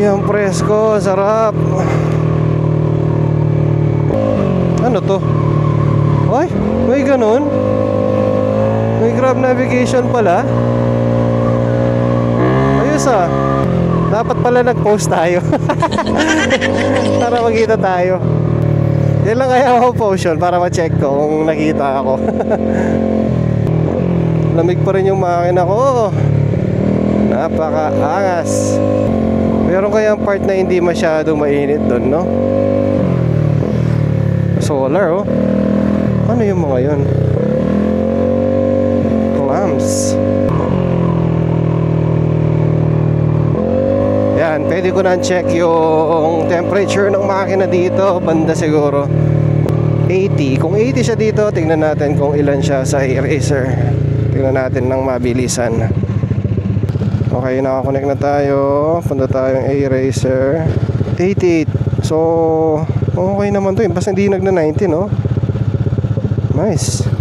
Ang presko, sarap. Ano to? Ay, may ganun. May Grab navigation pala. Ayos ah. Dapat pala nag-post tayo. Para makita tayo. Yan lang kaya ako post yun, para ma-check ko kung nakita ako. Lamig pa rin yung makina ko. Napaka-angas. Meron kaya ang part na hindi masyadong mainit doon, no? Solar, oh. Ano yung mga yun? Clamps. Yan, pwede ko na check yung temperature ng makina dito. Banda siguro 80. Kung 80 siya dito, tingnan natin kung ilan siya sa eraser. Tingnan natin ng mabilisan. Okay, nakakonect na tayo. Punta tayong eraser. 88. So, okay naman to. Basta hindi nagna 90, no? Nice.